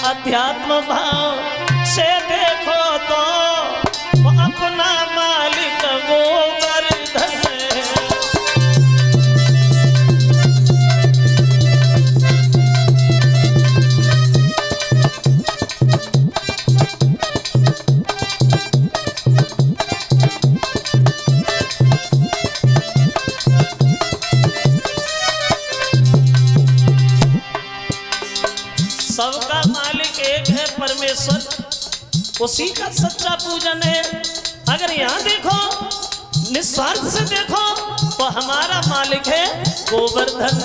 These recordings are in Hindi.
अध्यात्म भाव से देखो तो वो अपना मालिक गोवर्धन है। सबका मालिक एक है परमेश्वर, उसी का सच्चा पूजन है। अगर यहाँ देखो निस्वार्थ से देखो तो हमारा मालिक है गोवर्धन,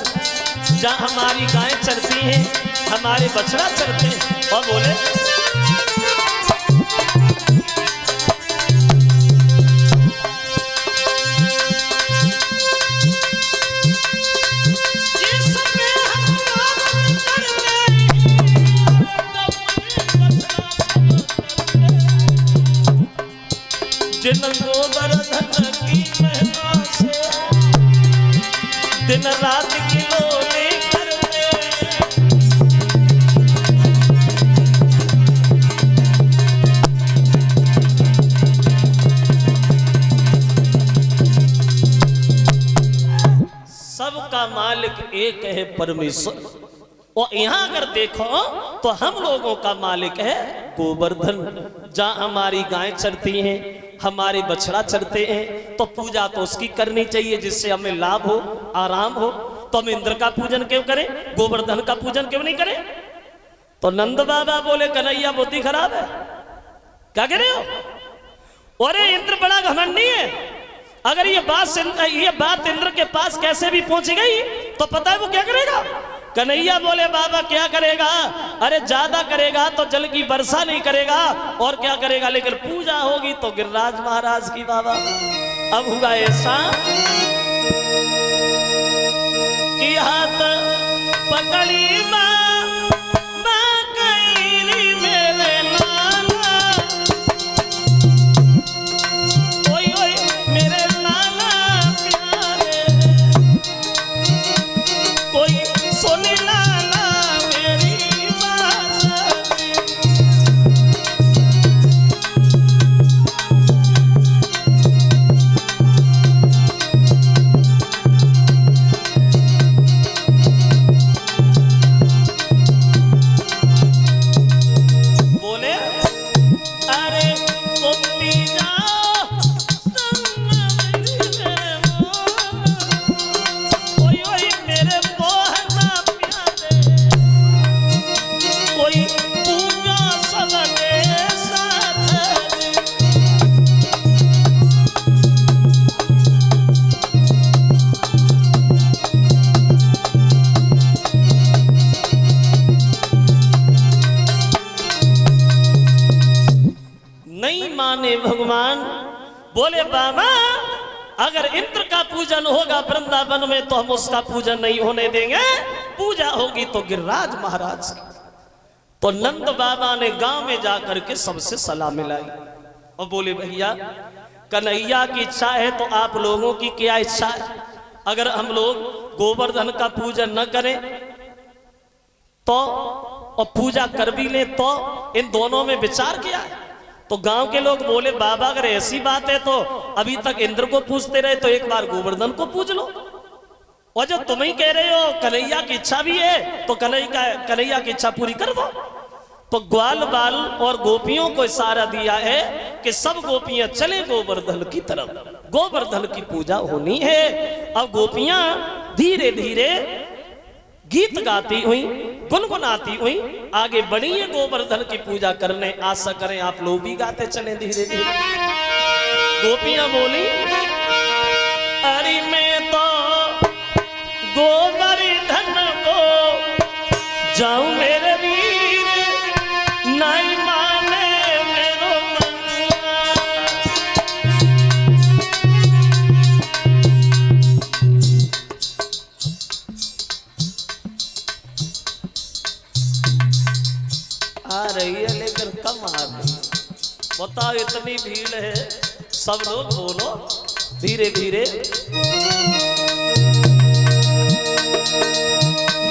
जहाँ हमारी गायें चरती हैं, हमारे बछड़ा चरते हैं। और बोले जिन गोवर्धन की महिमा से दिन रात किलोने करते, सबका मालिक एक है परमेश्वर। और यहाँ अगर देखो तो हम लोगों का मालिक है गोवर्धन, जहाँ हमारी गायें चरती हैं, हमारे बछड़ा चरते हैं। तो पूजा तो उसकी करनी चाहिए जिससे हमें लाभ हो, आराम हो। तो हम इंद्र का पूजन क्यों करें, गोवर्धन का पूजन क्यों नहीं करें? तो नंद बाबा बोले कन्हैया बुद्धि खराब है, क्या कह रहे हो? अरे इंद्र बड़ा घमंडी है, अगर ये बात इंद्र के पास कैसे भी पहुंच गई तो पता है वो क्या करेगा? कन्हैया बोले बाबा क्या करेगा? अरे ज्यादा करेगा तो जल की वर्षा नहीं करेगा, और क्या करेगा, लेकिन पूजा होगी तो गिरिराज महाराज की। बाबा अब हुआ ऐसा कि हाथ पकड़ी माँ कईरी मेरे नाना, ओए ओए मेरे नाना प्यारे, कोई सुन लाला मेरी बात। बोले अरे गोपी जाओ ओए ओए मेरे मोहना प्यारे, कोई पूजा सबके साथ। नहीं माने भगवान, बोले बाबा अगर इंद्र का पूजन होगा वृंदावन में तो हम उसका पूजन नहीं होने देंगे, पूजा होगी तो गिरिराज महाराज की। तो नंद बाबा ने गांव में जाकर के सबसे सलाह मिलाई और बोले भैया कन्हैया की इच्छा है तो आप लोगों की क्या इच्छा है? अगर हम लोग गोवर्धन का पूजन न करें तो और पूजा कर भी ले तो इन दोनों में विचार किया है। तो गांव के लोग बोले बाबा अगर ऐसी बात है तो अभी तक इंद्र को पूजते रहे तो एक बार गोवर्धन को पूज लो, और जो तुम ही कह रहे हो कन्हैया की इच्छा भी है तो कन्हैया की इच्छा पूरी कर दो। तो ग्वाल बाल और गोपियों को इशारा दिया है कि सब गोपियां चले गोवर्धन की तरफ, गोवर्धन की पूजा होनी है। अब गोपियां धीरे धीरे गीत गाती हुई, गुनगुनाती हुई आगे बढ़ी है गोवर्धन की पूजा करने। आशा करें आप लोग भी गाते चलें धीरे धीरे। गोपियां बोली अरे मैं तो गोवर्धन को जाऊं मेरे वीर, नहीं माने मेरो मनुआ। आ रही है लेकिन कम आ रही है, बताओ इतनी भीड़ है। सब लोग बोलो धीरे धीरे।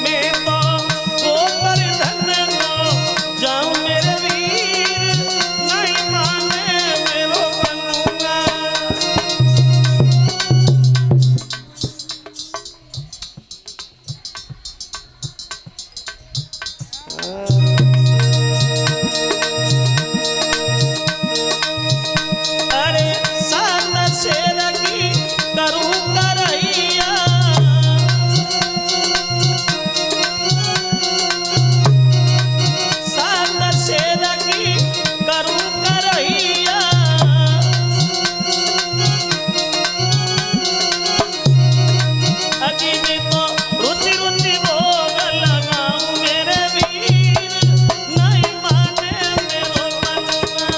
मैं तो गोवर्धन को की भी तो रुचि रुचि भोग लगाऊं मेरे वीर नहीं माने मेरो मनवा।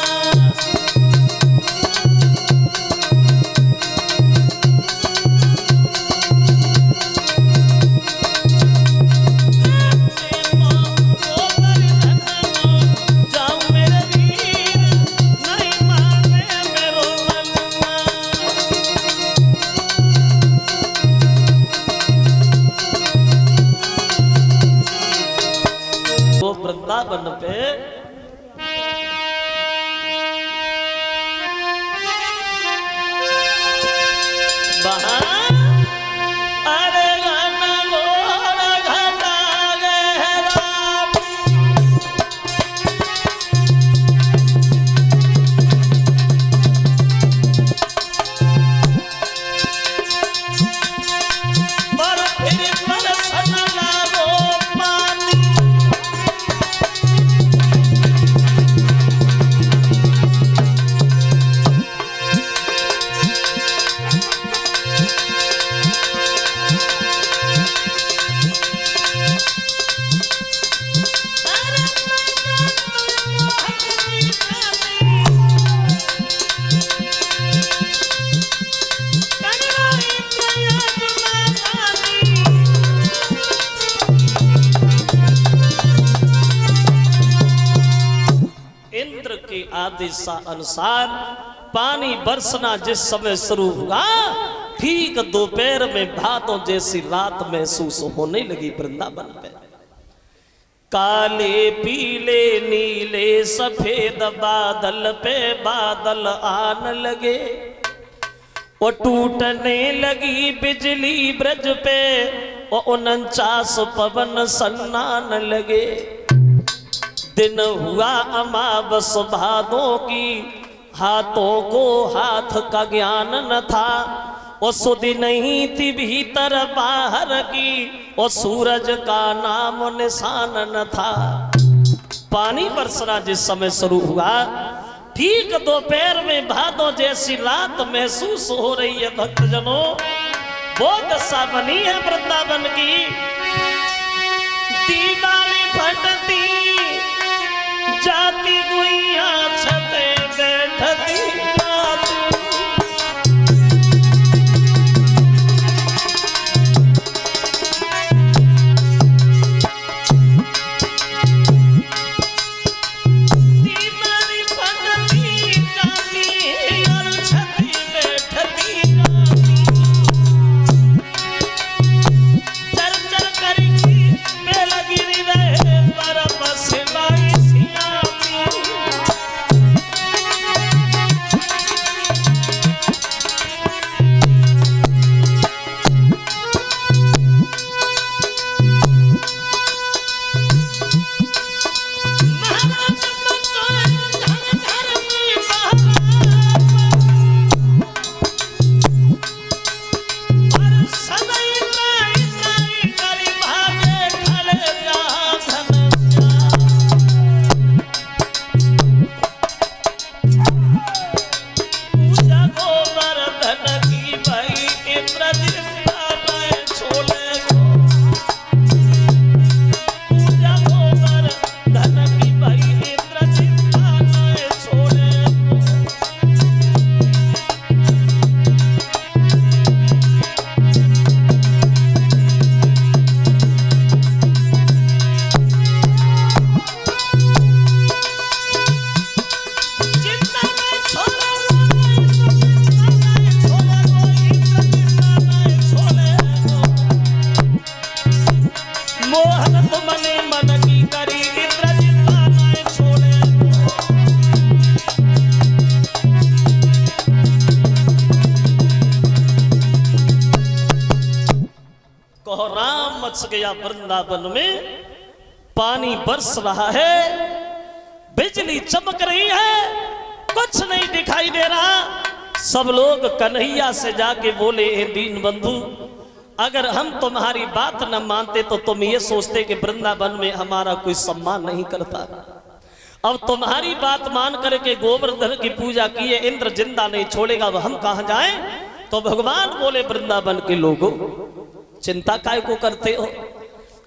वृंदावन पे अरे गाना मोरा घटा गहरा पर फिर बरसन लागो पानी। इंद्र के आदेश अनुसार पानी बरसना जिस समय शुरू हुआ ठीक दोपहर में भादों जैसी रात महसूस होने लगी वृंदावन पे। काले पीले नीले सफेद बादल पे बादल आन लगे वो टूटने लगी बिजली ब्रज पे वो 49 पवन सन्नान लगे। दिन हुआ अमावस भादों की हाथों को हाथ का ज्ञान न था वो सुधि नहीं थी भीतर बाहर की वो सूरज का नाम निशान न था। पानी बरसना जिस समय शुरू हुआ ठीक दोपहर में भादों जैसी रात महसूस हो रही है भक्तजनों। वो दशा बनी है वृंदावन की। दीवाली फटती जाती गुइया छते बैठती जाती। दीवाली फटती जाती और छते बैठती जाती। चर चर करके बेलगिरी रहे पर बस लाई मच गया वृंदावन में। पानी बरस रहा है, बिजली चमक रही है, कुछ नहीं दिखाई दे रहा। सब लोग कन्हैया से जाके बोले, हे दीन बंधु, अगर हम तुम्हारी बात न मानते तो तुम ये सोचते कि वृंदावन में हमारा कोई सम्मान नहीं करता। अब तुम्हारी बात मान करके गोवर्धन की पूजा की है, इंद्र जिंदा नहीं छोड़ेगा, अब हम कहां जाएं? तो भगवान बोले, वृंदावन के लोगों चिंता काय को करते हो?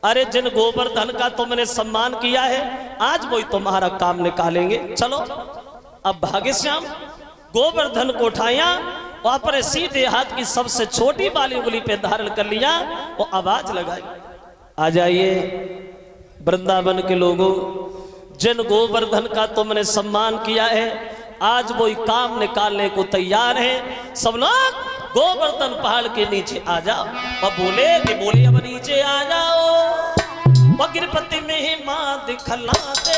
अरे जिन गोवर्धन का तुमने सम्मान किया है आज वही तुम्हारा काम निकालेंगे। चलो अब भाग्यश्याम गोवर्धन को उठाया और अपने सीधे हाथ की सबसे छोटी वाली उंगली पे धारण कर लिया और आवाज लगाई, आ जाइए वृंदावन के लोगों, जिन गोवर्धन का तुमने सम्मान किया है आज वही काम निकालने को तैयार है। सब लोग गोवर्धन पहाड़ के नीचे आ जाओ। और बोले अब नीचे आ जाओ, और गिरपति में मां दिखलाते।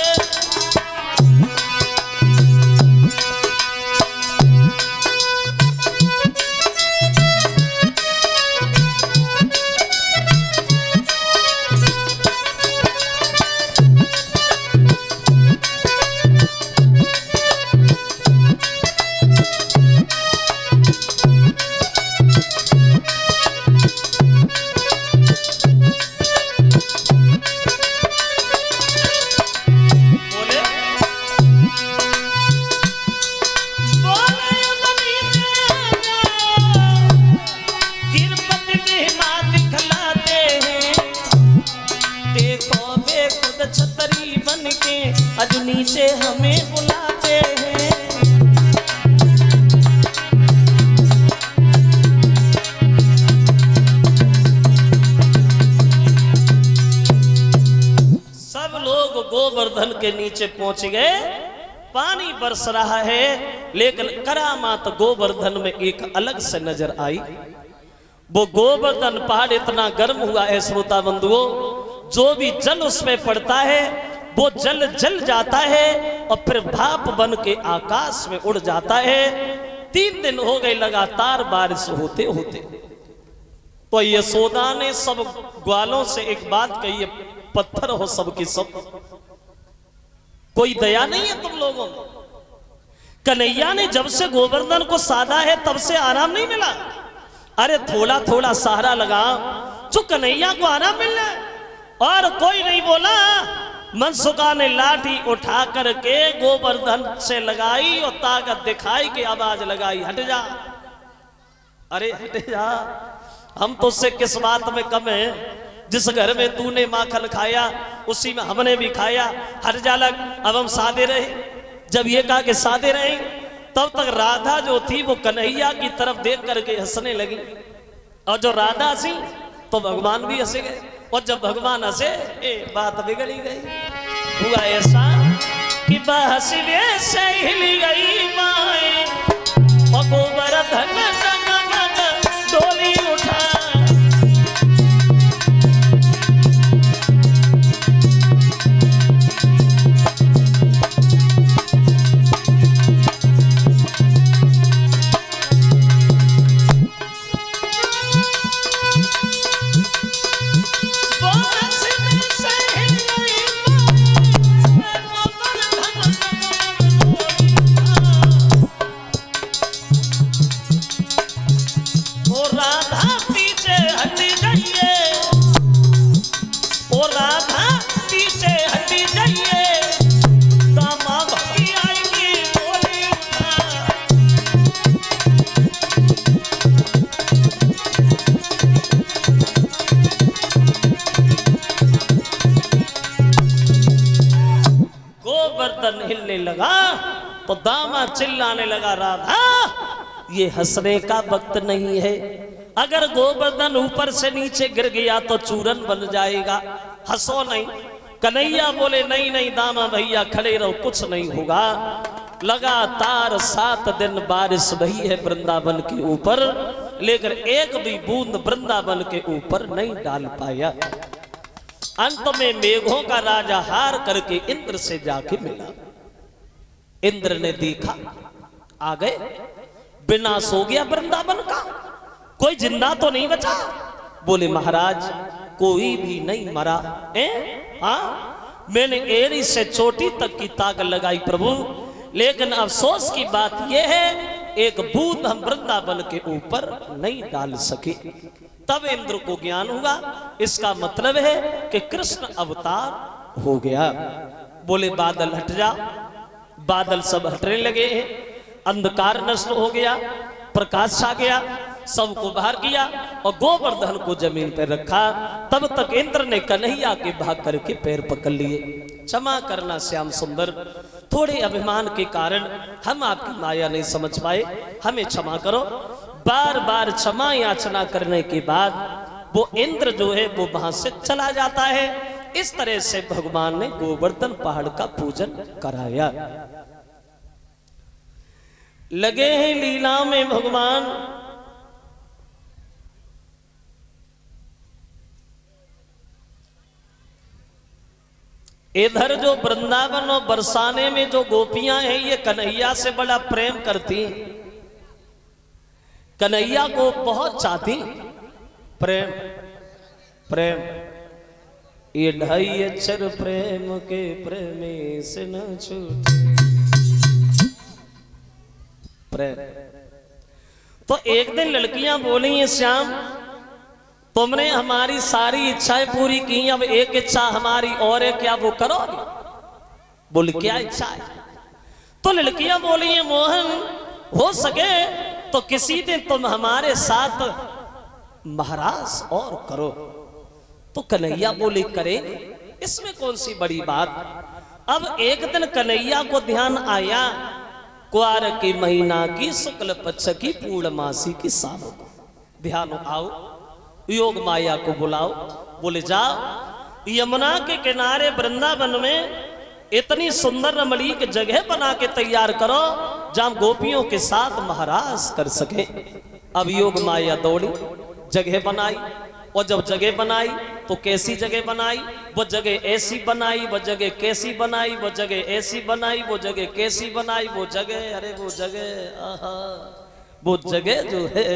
छतरी बन के आज नीचे हमें बुलाते हैं। सब लोग गोवर्धन के नीचे पहुंच गए। पानी बरस रहा है लेकिन करामात गोवर्धन में एक अलग से नजर आई। वो गोवर्धन पहाड़ इतना गर्म हुआ है श्रोता बंधुओं, जो भी जल उसमें पड़ता है वो जल जल जाता है और फिर भाप बन के आकाश में उड़ जाता है। 3 दिन हो गए लगातार बारिश होते होते। तो यशोदा ने सब ग्वालों से एक बात कही, पत्थर हो सबकी सब, कोई दया नहीं है तुम लोगों में। कन्हैया ने जब से गोवर्धन को साधा है तब से आराम नहीं मिला। अरे थोड़ा थोड़ा सहारा लगा जो कन्हैया को आराम मिलना है। और कोई नहीं बोला। मनसुखा ने लाठी उठा करके गोवर्धन से लगाई और ताकत दिखाई की आवाज लगाई, हट जा, अरे हट जा, हम तो उससे किस बात में कम है? जिस घर में तूने माखन खाया उसी में हमने भी खाया, हट जा लग, अब हम सादे रहे। जब ये कहा कि सादे रहे तब तक राधा जो थी वो कन्हैया की तरफ देख करके हंसने लगी। और जो राधा हंसी तो भगवान भी हंसे गए। और जब भगवान हंसे बात बिगड़ी गई। हुआ ऐसा कि बहस से हिल गई माए और गोवर्धन डोली उठा। हिलने लगा तो दामा चिल्लाने लगा, राधा ये हंसने का वक्त नहीं है। अगर गोवर्धन ऊपर से नीचे गिर गया तो चूरन बन जाएगा, हंसो नहीं। कन्हैया बोले नहीं नहीं दामा भैया खड़े रहो, कुछ नहीं होगा। लगातार 7 दिन बारिश रही है वृंदावन के ऊपर, लेकिन एक भी बूंद वृंदावन के ऊपर नहीं डाल पाया। अंत में मेघों का राजा हार करके इंद्र से जाके मिला। इंद्र ने देखा आ गए, विनाश हो गया वृंदावन का, कोई जिंदा तो नहीं बचा। बोले महाराज कोई भी नहीं मरा। हाँ मैंने एड़ी से चोटी तक की ताक लगाई प्रभु, लेकिन अफसोस की बात यह है एक बूंद हम वृंदावन के ऊपर नहीं डाल सके। तब इंद्र को ज्ञान हुआ, इसका मतलब है कि कृष्ण अवतार हो गया। बोले बादल हट जा। बादल सब हटने लगे हैं, अंधकार नष्ट हो गया, प्रकाश छा गया। सबको बाहर किया और गोवर्धन को जमीन पर रखा। तब तक इंद्र ने कन्हैया के भाग करके पैर पकड़ लिए। क्षमा करना श्याम सुंदर, थोड़े अभिमान के कारण हम आपकी माया नहीं समझ पाए, हमें क्षमा करो। बार बार क्षमा याचना करने के बाद वो इंद्र जो है वो वहां से चला जाता है। इस तरह से भगवान ने गोवर्धन पहाड़ का पूजन कराया। लगे हैं लीला में भगवान, इधर जो वृंदावन और बरसाने में जो गोपियां हैं ये कन्हैया से बड़ा प्रेम करती, कन्हैया को बहुत चाहती। प्रेम प्रेम ये ढाई अक्षर प्रेम के प्रेमी से न छूटे। प्रेम तो एक दिन लड़कियां बोली हैं, श्याम तुमने हमारी सारी इच्छाएं पूरी की, अब एक इच्छा हमारी और है, क्या वो करोगे? बोले क्या इच्छा है? तो लड़कियां बोली हैं, मोहन हो सके तो किसी दिन तुम हमारे साथ महाराज और करो। तो कन्हैया बोले करेंगे, इसमें कौन सी बड़ी बात। अब एक दिन कन्हैया को ध्यान आया, क्वार के महीना की शुक्ल पक्ष की पूर्णमासी की शाम को ध्यान आओ, योग माया को बुलाओ। बोले जाओ यमुना के किनारे वृंदावन में इतनी सुंदर रमणीक जगह बना के तैयार करो जहां गोपियों के साथ महाराज कर सके। अब योग माया दौड़ी, जगह बनाई, और जब जगह बनाई तो कैसी जगह बनाई? वो जगह ऐसी बनाई, वो जगह कैसी बनाई, वो जगह ऐसी बनाई, वो जगह कैसी बनाई, वो जगह, अरे वो जगह, आहा, वो जगह जो है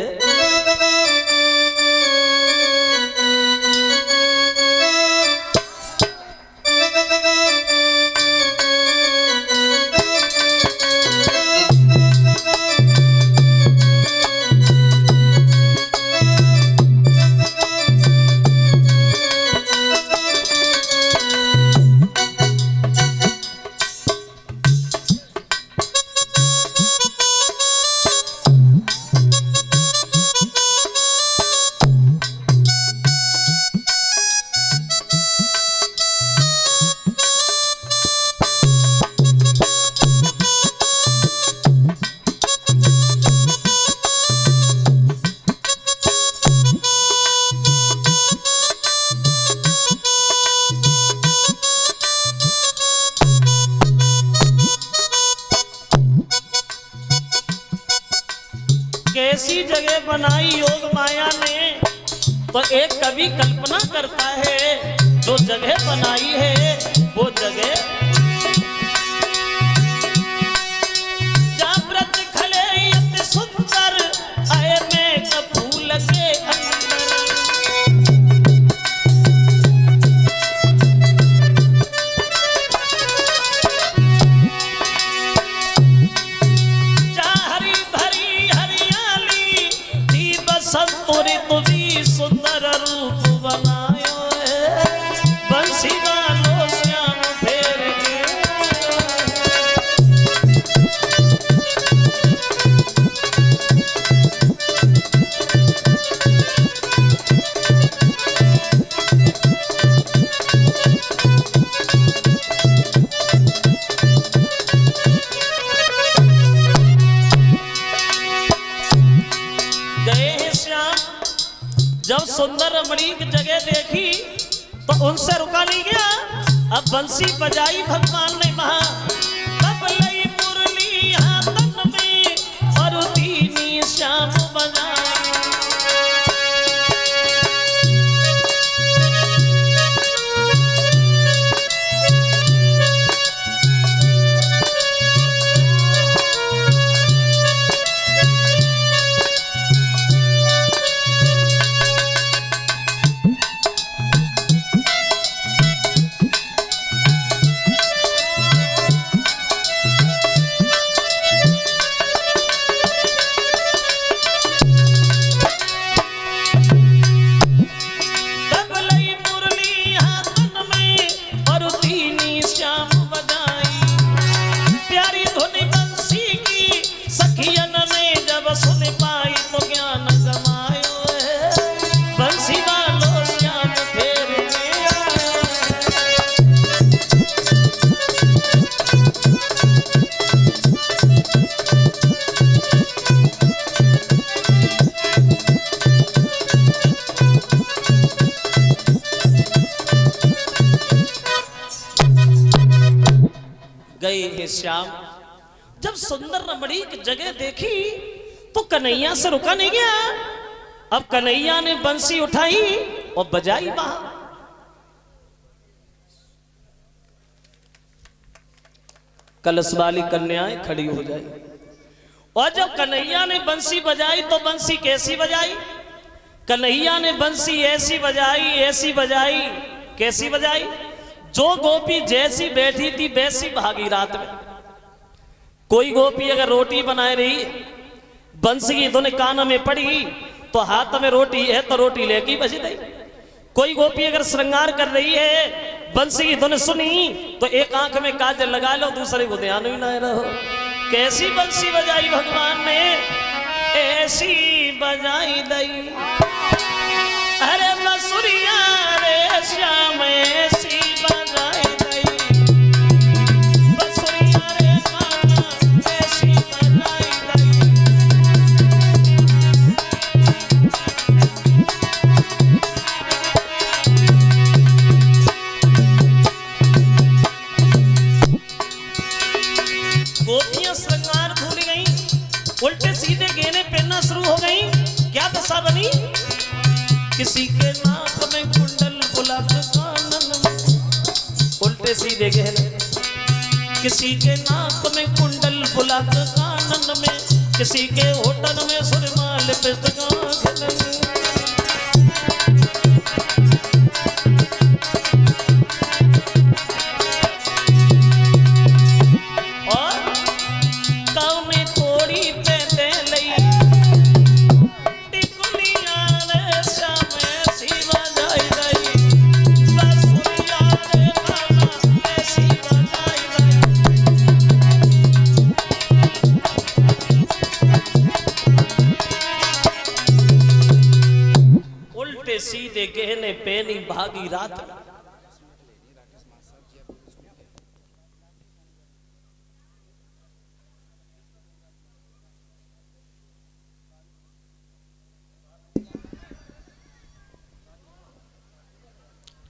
कैसी जगह बनाई योग माया ने। तो एक कवि कल्पना करता है जो जगह बनाई है वो जगह जागृत खले अति सुंदर आए में फूल के सुंदर रूप बनायो है बंसी वालो श्याम फेर के। गए हैं श्याम, जब सुंदर रमणीक जगह देखी तो उनसे रुका नहीं गया। अब बंसी बजाई भगवान ने वहां, तब लई मुरली हाथन में और दीनी श्याम बजाई। गए हैं श्याम। जब सुंदर रमणी की जगह देखी तो कन्हैया से रुका नहीं गया। अब कन्हैया ने बंसी उठाई और बजाई वहां। कलश वाली कन्याएं खड़ी हो जाई और जब कन्हैया ने बंसी बजाई तो बंसी कैसी बजाई? कन्हैया ने बंसी ऐसी बजाई, ऐसी बजाई, कैसी बजाई? जो गोपी जैसी बैठी थी वैसी भागी रात में। कोई गोपी अगर रोटी बनाए रही, बंसी की धुन कान में पड़ी तो हाथ में रोटी है तो रोटी लेके बज गई। कोई गोपी अगर श्रृंगार कर रही है, बंसी की धुन सुनी तो एक आंख में काजल लगा लो, दूसरे को ध्यान ही ना रहो। कैसी बंसी बजाई भगवान ने, ऐसी बजाई दई। अरे बसुरिया रे श्याम ऐसी बजाई दई, बसुरिया रे कान्हा ऐसी बजाई दई। गोपियां श्रृंगार भूल गई, उल्टे सीधे गहने पहनना शुरू हो गई। क्या दशा बनी? किसी के नाक में कुंडल बुलक कानन में, उल्टे सीधे गहने। किसी के नाक में कुंडल बुलक कानन में, किसी के होठन में सुरमा लिपस्टिक आँखन में। सीधे गहने पहनी भागी रात।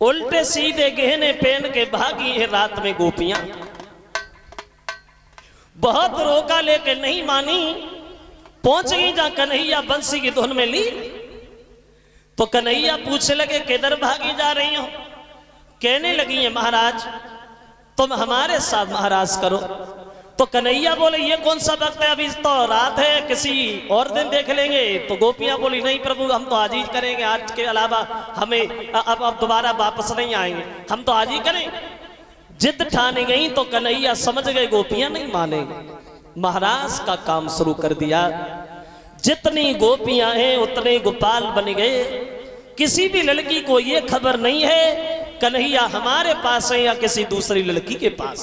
उल्टे सीधे गहने पहन के भागी है रात में गोपियां। बहुत रोका लेके नहीं मानी, पहुंच गई जहां कन्हैया बंसी की धुन में ली। तो कन्हैया पूछने लगे किधर भागी जा रही हो? कहने लगी है महाराज तुम हमारे साथ महाराज करो। तो कन्हैया बोले ये कौन सा वक्त है, अभी तो रात है, किसी और दिन देख लेंगे। तो गोपियां बोली नहीं प्रभु हम तो आज ही करेंगे, आज के अलावा हमें अब दोबारा वापस नहीं आएंगे, हम तो आज ही करें। जिद ठाने गई तो कन्हैया समझ गए गोपियां नहीं मानेंगे। महाराज का काम शुरू कर दिया। जितनी गोपियां हैं उतने गोपाल बन गए। किसी भी लड़की को यह खबर नहीं है कन्हैया हमारे पास है या किसी दूसरी लड़की के पास।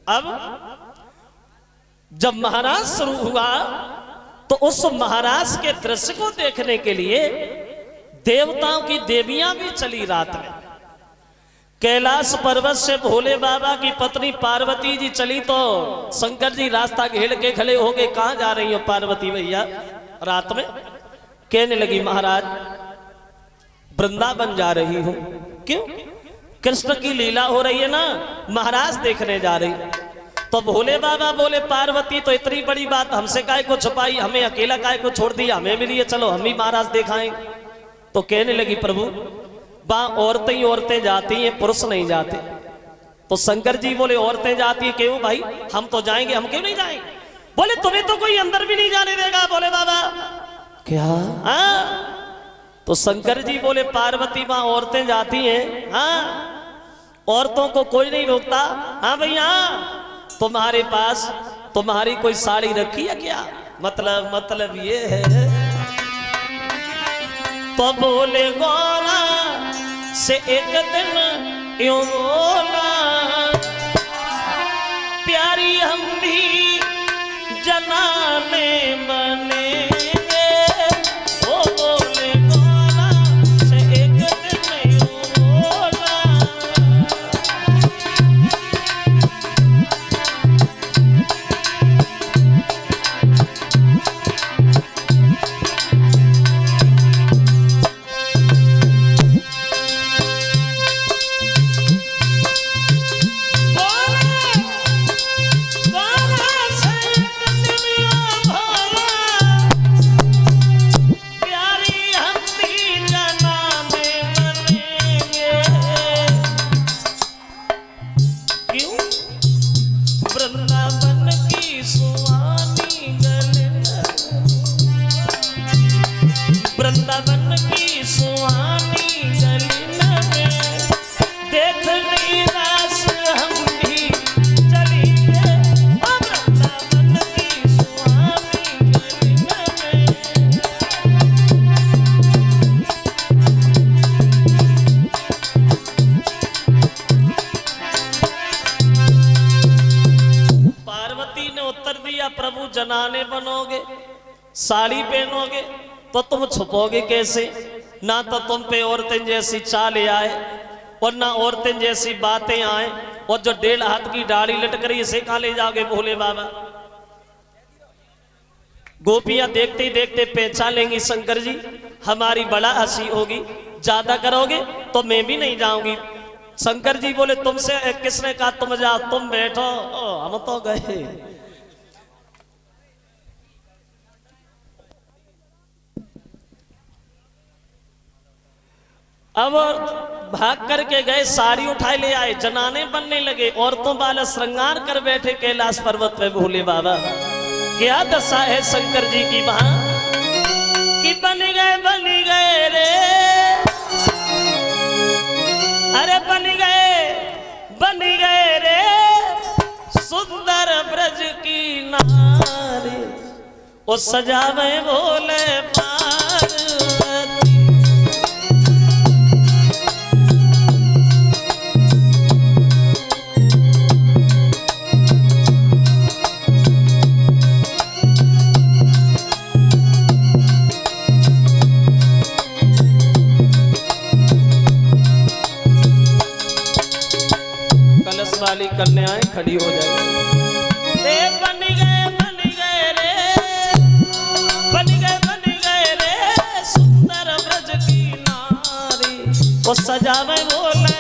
अब जब महाराज शुरू हुआ तो उस महाराज के दृश्य को देखने के लिए देवताओं की देवियां भी चली रात में। कैलाश पर्वत से भोले बाबा की पत्नी पार्वती जी चली तो शंकर जी रास्ता घेर के खड़े हो गए, कहां जा रही हो पार्वती भैया रात में? कहने लगी महाराज वृंदावन जा रही हूं। क्यों? कृष्ण की लीला हो रही है ना, महाराज देखने जा रही। तो भोले बाबा बोले पार्वती तो इतनी बड़ी बात हमसे काहे को छुपाई, हमें अकेला काहे को छोड़ दिया, हमें भी लिए चलो हम ही महाराज दिखाएं। तो कहने लगी प्रभु वहां औरतें ही औरतें जाती हैं, पुरुष नहीं जाते। तो शंकर जी बोले औरतें जाती है, क्यों भाई हम तो जाएंगे, हम क्यों नहीं जाएंगे? बोले तुम्हें तो कोई अंदर भी नहीं जाने देगा। बोले बाबा क्या? तो शंकर जी बोले पार्वती वहां औरतें जाती हैं, औरतों को कोई नहीं रोकता। हाँ भैया तुम्हारे पास तुम्हारी कोई साड़ी रखी है क्या? मतलब ये है। तो बोले गौरा से एक दिन यूं बोला प्यारी हम भी जनाने बनेंगे। वो बोले गौरा से एक दिन यूं बोला जनाने बनोगे, साड़ी पहनोगे, तो तुम छुपोगे कैसे? ना तो तुम पे औरतें जैसी चालें आए और ना औरतें जैसी बातें आए, और जो 1.5 हाथ की दाढ़ी लटक रही इसे कहाँ ले जाओगे भोले बाबा? गोपियां देखते ही देखते पहचान लेंगी शंकर जी, हमारी बड़ा हंसी होगी, ज्यादा करोगे तो मैं भी नहीं जाऊंगी। शंकर जी बोले तुमसे किसने कहा तुम जाओ, तुम बैठो, हम तो गए। अब भाग करके गए, साड़ी उठाए ले आए, जनाने बनने लगे, औरतों वाला श्रृंगार कर बैठे कैलाश पर्वत पे भोले बाबा। क्या दशा है शंकर जी की वहां कि बन गए रे, अरे बन गए रे सुंदर ब्रज की नारी, ओ सजावे भोले पार्वती। वाली कन्याएं खड़ी हो जाएगी। बन गए रे सुंदर ब्रज की नारी, वो सजावे भोले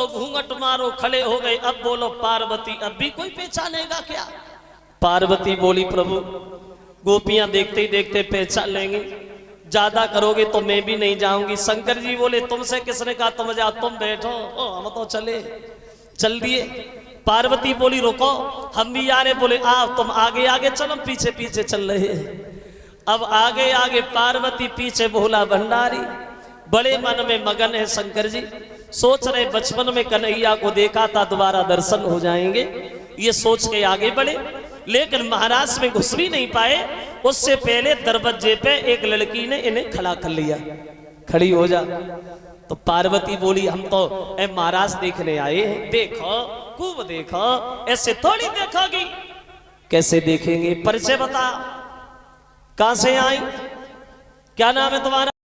घूंघट मारो, खड़े हो गए। अब बोलो पार्वती, अब भी कोई पहचानेगा क्या? पार्वती बोली प्रभु गोपियां देखते ही देखते पहचान लेंगे, ज्यादा करोगे तो मैं भी नहीं जाऊंगी। शंकर जी बोले तुमसे किसने कहा तुम जाओ, तुम बैठो, हम तो चल दिए। पार्वती बोली रुको, हम भी आ रहे। बोले आओ, तुम आगे आगे चलो, पीछे पीछे चल रहे। अब आगे आगे पार्वती, पीछे भोला भंडारी। बड़े मन में मगन है शंकर जी, सोच रहे बचपन में कन्हैया को देखा था, दोबारा दर्शन हो जाएंगे, ये सोच के आगे बढ़े। लेकिन महाराज में घुस भी नहीं पाए, उससे पहले दरवाजे पे एक लड़की ने इन्हें खड़ा कर लिया, खड़ी हो जा। तो पार्वती बोली हम तो महाराज देखने आए हैं, देखो खूब देखो, ऐसे थोड़ी देखोगी। कैसे देखेंगे, परिचय बता, कहां से आई, क्या नाम है तुम्हारा?